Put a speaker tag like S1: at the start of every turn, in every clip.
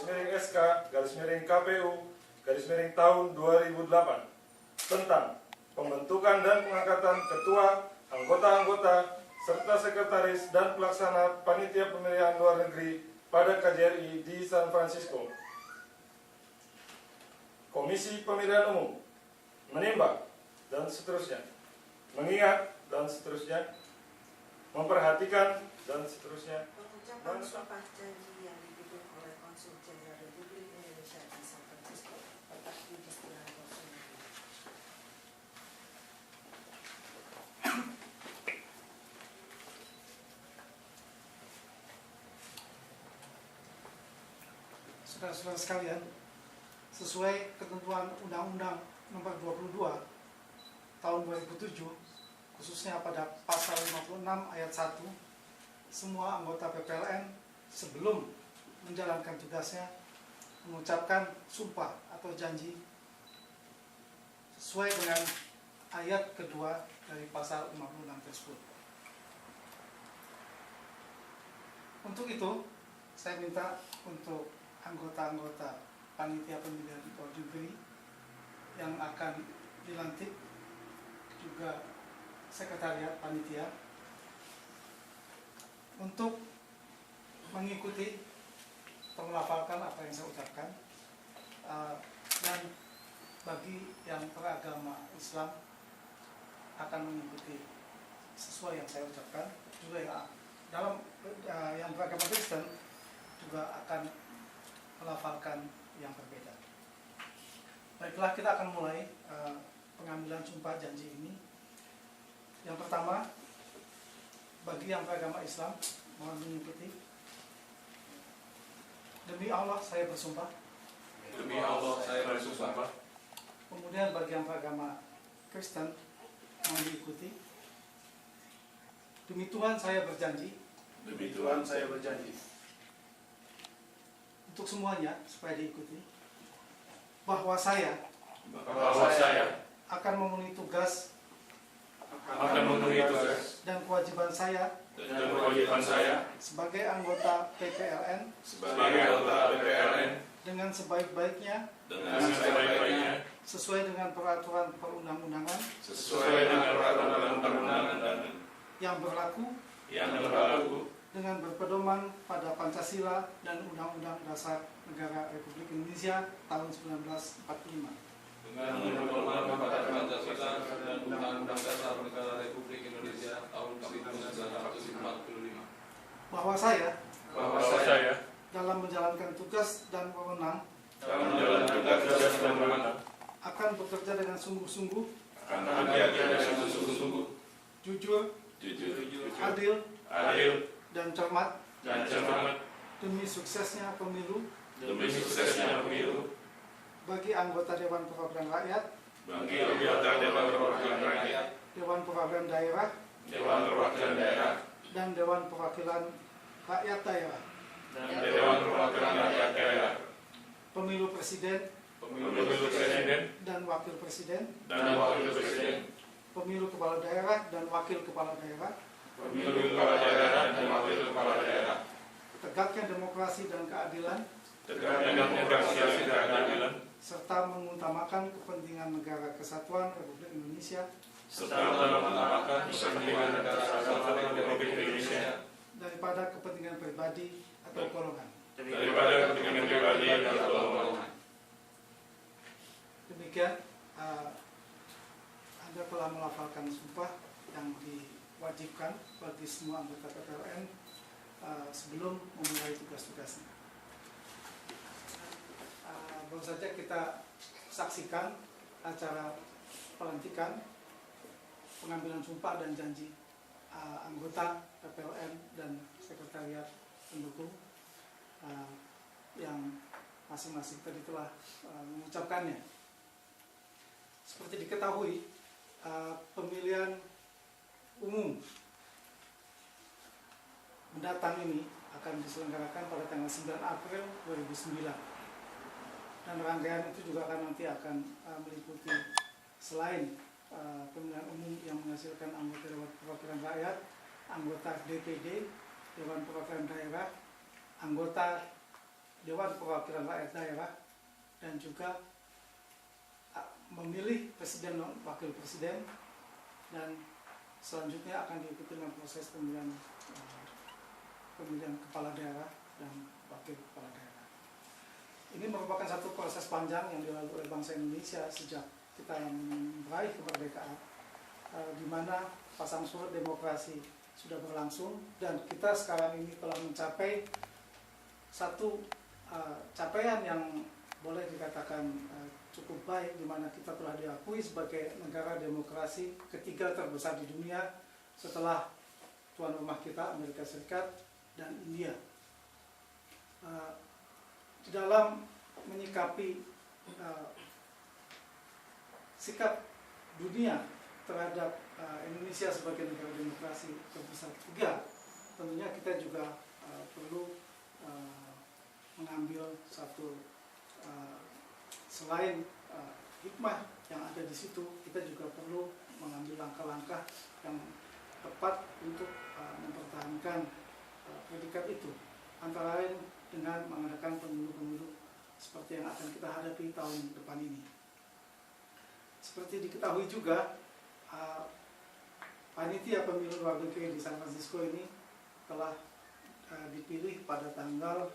S1: SK/KPU/tahun 2008 tentang pembentukan dan pengangkatan ketua, anggota-anggota, serta sekretaris dan pelaksana panitia pemilihan luar negeri pada KJRI di San Francisco. Komisi Pemilihan Umum menimbang dan seterusnya, mengingat dan seterusnya, memperhatikan dan seterusnya.
S2: Pengucapan sumpah janji yang dipimpin oleh Konsul Jenderal Republik Indonesia di San Francisco, Bapak Yudhistira Goswami.
S3: Saudara-saudara sekalian, sesuai ketentuan Undang-Undang Nomor 22 Tahun 2007, khususnya pada Pasal 56 Ayat 1, semua anggota PPLN sebelum menjalankan tugasnya mengucapkan sumpah atau janji sesuai dengan ayat kedua dari Pasal 56 tersebut. Untuk itu, saya minta untuk anggota-anggota panitia pemilihan luar negeri yang akan dilantik, juga sekretariat panitia, untuk mengikuti atau melafalkan apa yang saya ucapkan, dan bagi yang beragama Islam akan mengikuti sesuai yang saya ucapkan, juga yang beragama Kristen juga akan melafalkan yang berbeda. Baiklah, kita akan mulai pengambilan sumpah janji ini. Yang pertama, bagi yang beragama Islam, mohon mengikuti. Demi Allah saya bersumpah.
S4: Demi Allah saya bersumpah.
S3: Kemudian bagi yang beragama Kristen, mohon diikuti. Demi Tuhan saya berjanji.
S4: Demi Tuhan saya berjanji.
S3: Untuk semuanya supaya diikuti, bahwa saya akan memenuhi tugas dan kewajiban saya sebagai anggota PPLN dengan sebaik-baiknya sesuai dengan peraturan perundang-undangan yang berlaku dengan berpedoman pada Pancasila dan Undang-Undang Dasar Negara Republik Indonesia tahun 1945.
S4: Dengan berpedoman pada Pancasila dan Undang-Undang Dasar Negara Republik Indonesia tahun 1945.
S3: Bahwa saya
S4: dalam
S3: menjalankan tugas dan wewenang akan bekerja dengan sungguh-sungguh, jujur, adil, dan cermat demi suksesnya pemilu bagi anggota Dewan Perwakilan Rakyat, Dewan Perwakilan Daerah, dan Dewan Perwakilan Rakyat Daerah, pemilu presiden dan wakil presiden, pemilu kepala daerah dan wakil kepala daerah, tegaknya demokrasi dan keadilan, serta mengutamakan kepentingan negara kesatuan Republik Indonesia daripada kepentingan pribadi atau golongan. Demikian, Anda telah melafalkan sumpah yang diwajibkan bagi semua anggota PPLN sebelum memulai tugas-tugasnya. Baru saja kita saksikan acara pelantikan, pengambilan sumpah dan janji anggota PPLN dan sekretariat pendukung yang masing-masing tadi telah mengucapkannya. Seperti diketahui, pemilihan umum mendatang ini akan diselenggarakan pada tanggal 9 April 2009. Dan rangkaian itu juga nanti akan meliputi selain pemilihan umum yang menghasilkan anggota Dewan Perwakilan Rakyat, anggota DPD, Dewan Perwakilan Daerah, anggota Dewan Perwakilan Rakyat Daerah dan juga memilih presiden dan wakil presiden, dan selanjutnya akan diikuti dengan proses pemilihan kepala daerah dan wakil kepala daerah. Ini merupakan satu proses panjang yang dilalui oleh bangsa Indonesia sejak kita meraih kemerdekaan, di mana pasang surut demokrasi sudah berlangsung, dan kita sekarang ini telah mencapai satu capaian yang boleh dikatakan cukup baik, di mana kita telah diakui sebagai negara demokrasi ketiga terbesar di dunia setelah tuan rumah kita Amerika Serikat dan India. Di dalam menyikapi sikap dunia terhadap Indonesia sebagai negara demokrasi terbesar ketiga, tentunya kita juga perlu mengambil satu selain hikmah yang ada di situ, kita juga perlu mengambil langkah-langkah yang tepat untuk mempertahankan predikat itu, antara lain dengan mengadakan pemilu-pemilu seperti yang akan kita hadapi tahun depan ini. Seperti diketahui juga, panitia pemilu luar negeri di San Francisco ini telah dipilih pada tanggal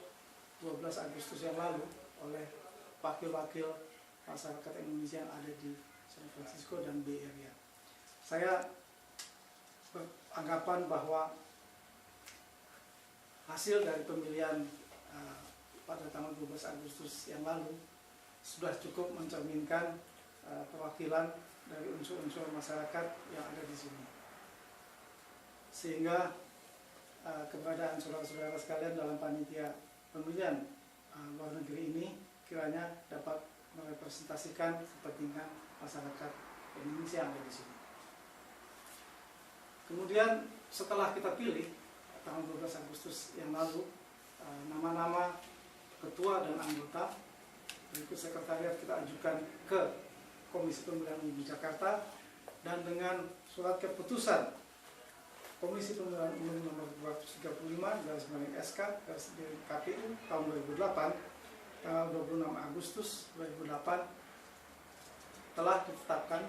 S3: 12 Agustus yang lalu oleh wakil-wakil masyarakat Indonesia yang ada di San Francisco dan Bay Area. Saya beranggapan bahwa hasil dari pemilihan pada tanggal 12 Agustus yang lalu sudah cukup mencerminkan perwakilan dari unsur-unsur masyarakat yang ada di sini, sehingga keberadaan saudara-saudara sekalian dalam panitia pemilihan luar negeri ini kiranya dapat merepresentasikan kepentingan masyarakat Indonesia yang ada di sini. Kemudian setelah kita pilih tanggal 12 Agustus yang lalu nama-nama ketua dan anggota, berikut sekretariat kita ajukan ke Komisi Pemilihan Umum di Jakarta, dan dengan surat keputusan Komisi Pemilihan Umum nomor 235/SK KPU tahun 2008 tanggal 26 Agustus 2008 telah ditetapkan,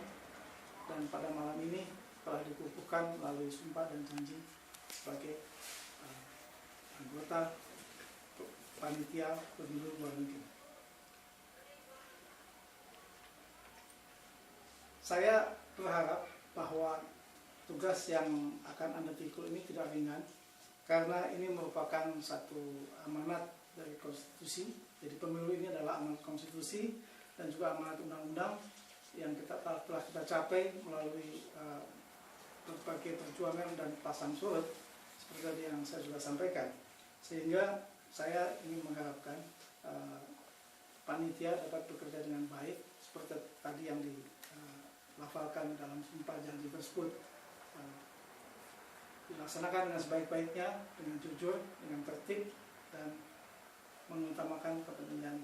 S3: dan pada malam ini telah dikukuhkan melalui sumpah dan janji sebagai anggota panitia pemilu luar negeri. Saya berharap bahwa tugas yang akan Anda pikul ini tidak ringan, karena ini merupakan satu amanat dari konstitusi. Jadi pemilu ini adalah amanat konstitusi dan juga amanat undang-undang yang telah kita capai melalui berbagai perjuangan dan pasang surut seperti tadi yang saya sudah sampaikan. Sehingga saya ingin mengharapkan panitia dapat bekerja dengan baik seperti tadi yang dilafalkan dalam sumpah janji tersebut, dilaksanakan dengan sebaik-baiknya, dengan jujur, dengan tertib, dan mengutamakan kepentingan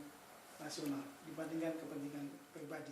S3: nasional dibandingkan kepentingan pribadi.